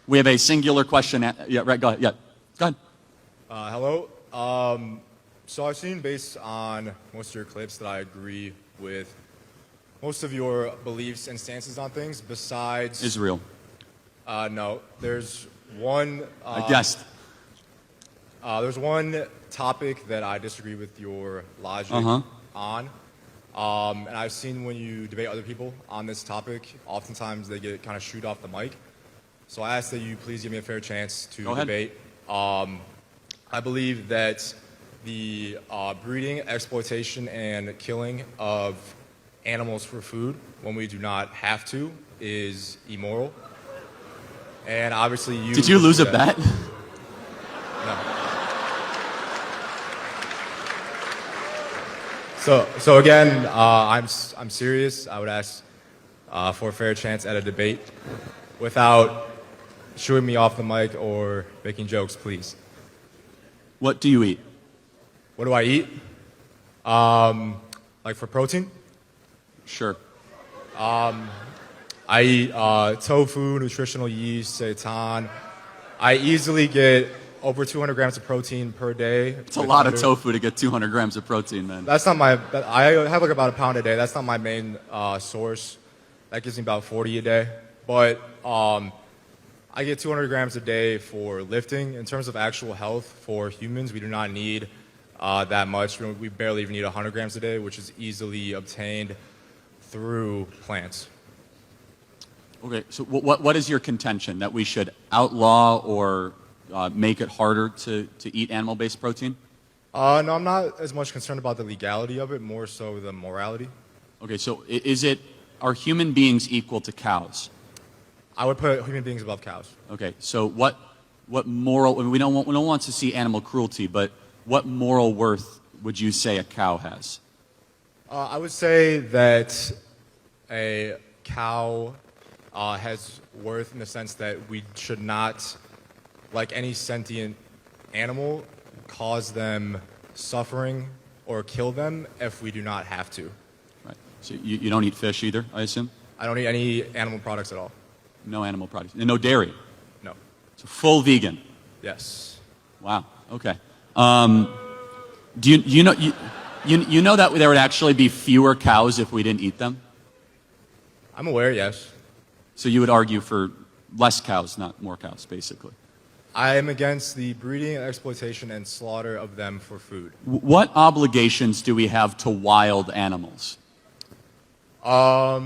We have a singular question. Yeah, right, go ahead. Yeah, go ahead. Hello. So I've seen, based on most of your clips, that I agree with most of your beliefs and stances on things, besides Israel. No, there's one. I guessed. There's one topic that I disagree with your logic on. And I've seen when you debate other people on this topic, oftentimes they get kind of shoot off the mic. So I ask that you please give me a fair chance to debate. I believe that the breeding, exploitation, and killing of animals for food when we do not have to is immoral. And obviously you... Did you lose a bet? No. So again, I'm serious. I would ask for a fair chance at a debate without shooting me off the mic or making jokes, please. What do you eat? What do I eat? Like for protein? Sure. I eat tofu, nutritional yeast, seitan. I easily get over 200 grams of protein per day. It's a lot of tofu to get 200 grams of protein, man. That's not my... I have like about a pound a day. That's not my main source. That gives me about 40 a day. But I get 200 grams a day for lifting. In terms of actual health for humans, we do not need that much. We barely even need 100 grams a day, which is easily obtained through plants. Okay, so what is your contention? That we should outlaw or make it harder to eat animal-based protein? No, I'm not as much concerned about the legality of it, more so the morality. Okay, so are human beings equal to cows? I would put human beings above cows. Okay, so what moral, we don't want to see animal cruelty, but what moral worth would you say a cow has? I would say that a cow has worth in the sense that we should not, like any sentient animal, cause them suffering or kill them if we do not have to. Right. So you don't eat fish either, I assume? I don't eat any animal products at all. No animal products. And no dairy? No. So full vegan? Yes. Wow. Okay. Do you know that there would actually be fewer cows if we didn't eat them? I'm aware, yes. So you would argue for less cows, not more cows, basically? I am against the breeding, exploitation, and slaughter of them for food. What obligations do we have to wild animals? I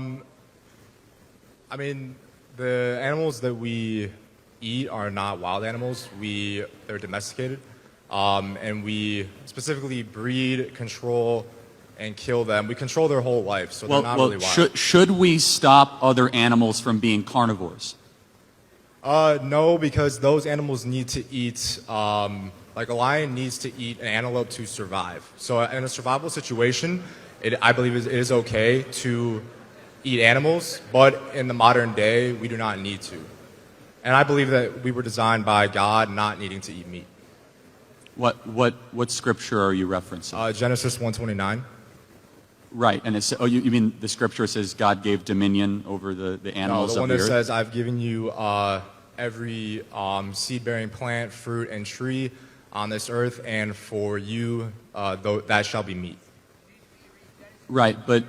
mean, the animals that we eat are not wild animals. They're domesticated. And we specifically breed, control, and kill them. We control their whole life, so they're not really wild. Should we stop other animals from being carnivores? No, because those animals need to eat, like a lion needs to eat an antelope to survive. So in a survival situation, I believe it is okay to eat animals, but in the modern day, we do not need to. And I believe that we were designed by God not needing to eat meat. What scripture are you referencing? Genesis 1:29. Right, and it's, you mean the scripture says God gave dominion over the animals of the earth? No, the one that says, I've given you every seed-bearing plant, fruit, and tree on this earth, and for you that shall be meat. Right, but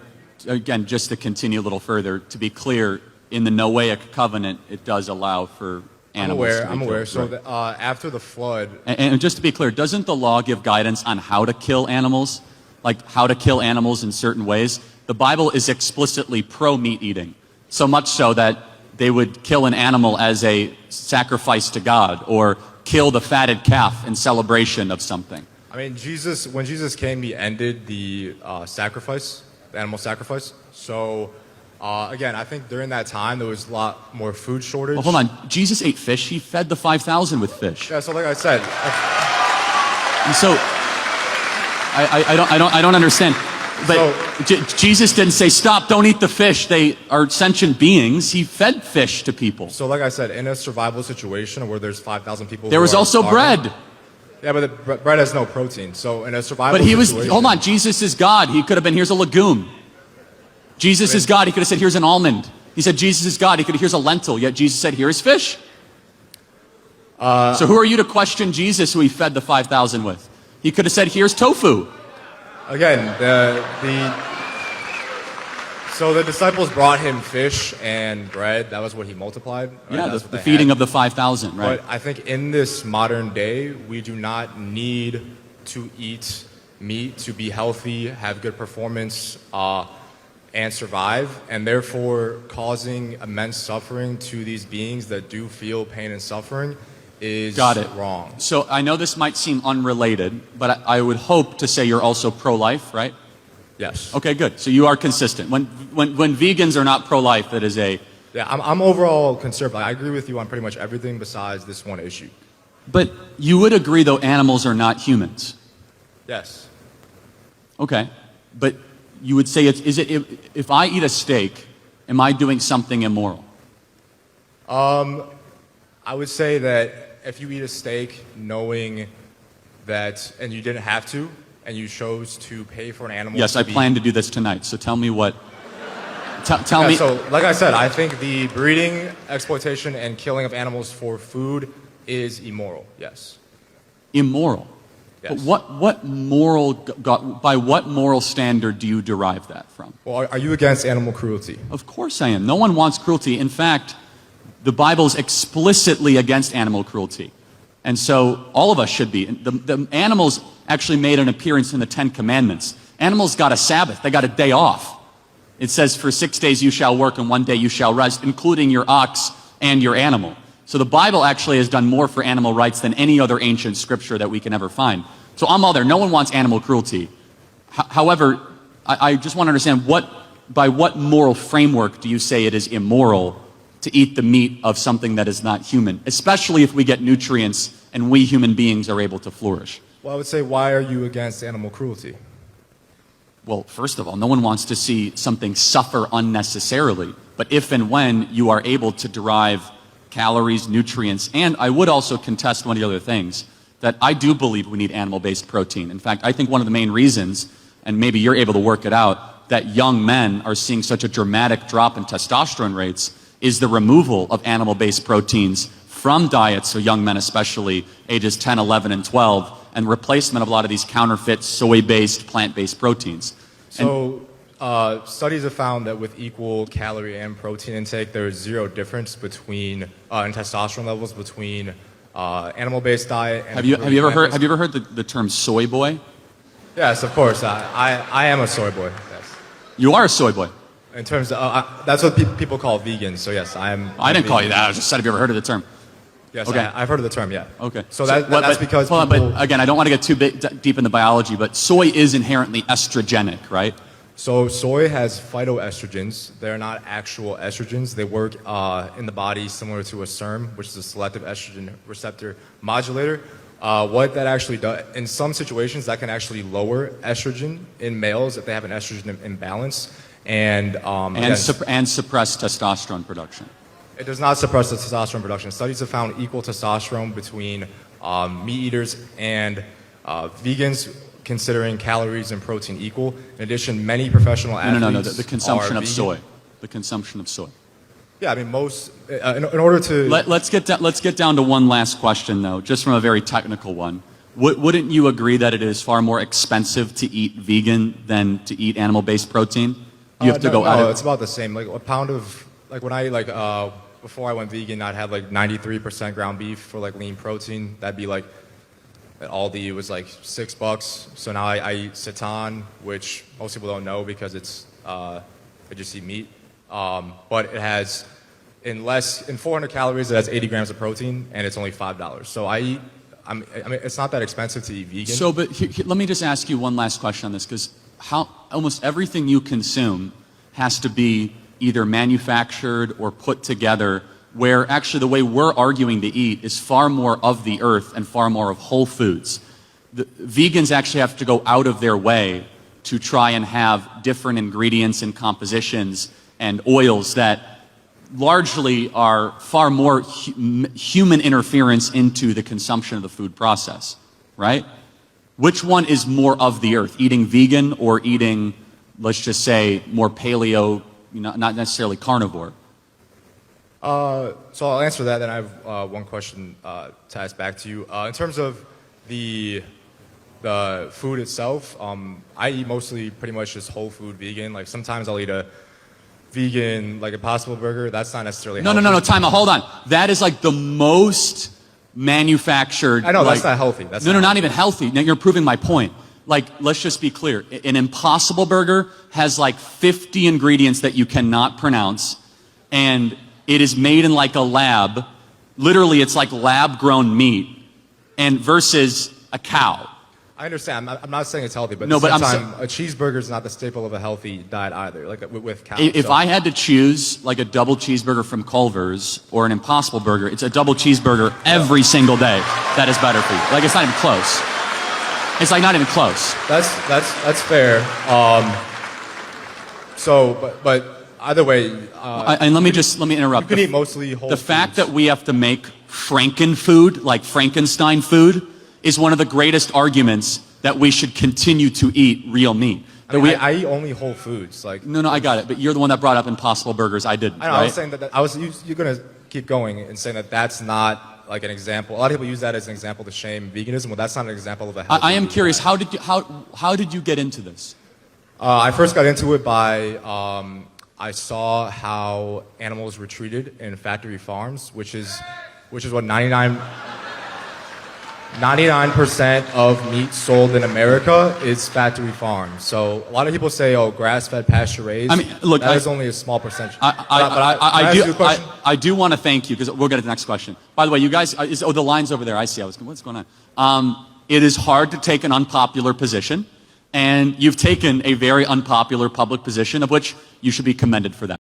again, just to continue a little further, to be clear, in the Noahic covenant, it does allow for animals to be I'm aware. killed. So after the flood... And just to be clear, doesn't the law give guidance on how to kill animals? Like how to kill animals in certain ways? The Bible is explicitly pro-meat eating, so much so that they would kill an animal as a sacrifice to God, or kill the fatted calf in celebration of something. I mean, when Jesus came, he ended the sacrifice, the animal sacrifice. So, again, I think during that time, there was a lot more food shortage. Well, hold on. Jesus ate fish. He fed the 5,000 with fish. Yeah, so like I said... And so, I don't understand. But Jesus didn't say, stop, don't eat the fish. They are sentient beings. He fed fish to people. So like I said, in a survival situation where there's 5,000 people... There was also bread. Yeah, but the bread has no protein. So in a survival situation... But he was... Hold on, Jesus is God. He could have been, here's a legume. Jesus is God. He could have said, here's an almond. He said, Jesus is God. He could have, here's a lentil. Yet Jesus said, here's fish. So who are you to question Jesus, who he fed the 5,000 with? He could have said, here's tofu. Again, so the disciples brought him fish and bread. That was what he multiplied. Right? Yeah, That's the what they feeding had. of the 5,000, right? But I think in this modern day, we do not need to eat meat to be healthy, have good performance, and survive, and therefore causing immense suffering to these beings that do feel pain and suffering is Got it. wrong. So I know this might seem unrelated, but I would hope to say you're also pro-life, right? Yes. Okay, good. So you are consistent. When vegans are not pro-life, that is a... Yeah, I'm overall conservative. I agree with you on pretty much everything besides this one issue. But you would agree, though, animals are not humans. Yes. Okay. But you would say, if I eat a steak, am I doing something immoral? I would say that if you eat a steak knowing that, and you didn't have to, and you chose to pay for an animal. Yes, I plan to do this tonight, so tell me what... Tell me... So, like I said, I think the breeding, exploitation, and killing of animals for food is immoral, yes. Immoral? Yes. But by what moral standard do you derive that from? Well, are you against animal cruelty? Of course I am. No one wants cruelty. In fact, the Bible is explicitly against animal cruelty. And so all of us should be. The animals actually made an appearance in the 10 Commandments. Animals got a Sabbath. They got a day off. It says, for 6 days you shall work and 1 day you shall rest, including your ox and your animal. So the Bible actually has done more for animal rights than any other ancient scripture that we can ever find. So I'm all there. No one wants animal cruelty. However, I just want to understand, by what moral framework do you say it is immoral to eat the meat of something that is not human, especially if we get nutrients and we human beings are able to flourish? Well, I would say, why are you against animal cruelty? Well, first of all, no one wants to see something suffer unnecessarily. But if and when you are able to derive calories, nutrients, and I would also contest one of the other things, that I do believe we need animal-based protein. In fact, I think one of the main reasons, and maybe you're able to work it out, that young men are seeing such a dramatic drop in testosterone rates is the removal of animal-based proteins from diets, so young men especially, ages 10, 11, and 12, and replacement of a lot of these counterfeit soy-based, plant-based proteins. So studies have found that with equal calorie and protein intake, there is zero difference between in testosterone levels between animal-based diet and Have you ever heard the term soy boy? Yes, of course. I am a soy boy. Yes. You are a soy boy. In terms of that's what people call vegans. So yes, I am. I didn't call you that. I just said, have you ever heard of the term? Yes, Okay. I've heard of the term. Yeah. Okay. So that's because hold on, people, but again, I don't want to get too deep in the biology, but soy is inherently estrogenic, right? So soy has phytoestrogens. They're not actual estrogens. They work in the body similar to a SERM, which is a selective estrogen receptor modulator. What that actually does, in some situations, that can actually lower estrogen in males if they have an estrogen imbalance, and suppress testosterone production. It does not suppress the testosterone production. Studies have found equal testosterone between meat eaters and vegans, considering calories and protein equal. In addition, many professional athletes No. The consumption of vegan. soy. The consumption of soy. Yeah, I mean, most in order to Let's get down to one last question, though, just from a very technical one. Wouldn't you agree that it is far more expensive to eat vegan than to eat animal-based protein? You have to go out. No, it's about the same. Like a pound of when I before I went vegan, I'd have like 93% ground beef for like lean protein. That'd be like at Aldi, it was like $6. So now I eat seitan, which most people don't know because it's I just eat meat. But it has in 400 calories, it has 80 grams of protein, and it's only $5. So I mean, it's not that expensive to eat vegan. So, but let me just ask you one last question on this, because almost everything you consume has to be either manufactured or put together, where actually the way we're arguing to eat is far more of the earth and far more of whole foods. The vegans actually have to go out of their way to try and have different ingredients and compositions and oils that largely are far more human interference into the consumption of the food process, right? Which one is more of the earth, eating vegan or eating, let's just say, more paleo, not necessarily carnivore? So I'll answer that, then I have one question to ask back to you. In terms of the food itself, I eat mostly pretty much just whole food vegan. Like sometimes I'll eat a vegan, like Impossible Burger. That's not necessarily healthy. No, time out, hold on. That is like the most manufactured. I know, like, that's not healthy. Not even healthy. Now you're proving my point. Like, let's just be clear. An Impossible Burger has like 50 ingredients that you cannot pronounce, and it is made in like a lab. Literally, it's like lab-grown meat, and versus a cow. I understand. I'm not saying it's healthy, but No, at the but same time, a cheeseburger is not the staple of a healthy diet either, like with cows. If I had to choose like a double cheeseburger from Culver's or an Impossible Burger, it's a double cheeseburger every single day that is better for you. Like, it's not even close. It's like not even close. That's fair. But either way, And let me interrupt. you can eat mostly whole The foods. fact that we have to make Franken food, like Frankenstein food, is one of the greatest arguments that we should continue to eat real meat. I eat only whole foods. Like No, I got it. But you're the one that brought up Impossible Burgers. I didn't. I know. Right? I was saying that you're gonna keep going and saying that that's not like an example. A lot of people use that as an example to shame veganism. Well, that's not an example of a healthy I am vegan curious. diet. How did you get into this? I first got into it by I saw how animals were treated in factory farms, which is what 99% of meat sold in America is factory farms. So a lot of people say, "Oh, grass-fed, pasture-raised." I mean, look, that is only a small percentage. I do want to thank you because we'll get to the next question. By the way, you guys, the line's over there. I see. What's going on? It is hard to take an unpopular position, and you've taken a very unpopular public position, of which you should be commended for that.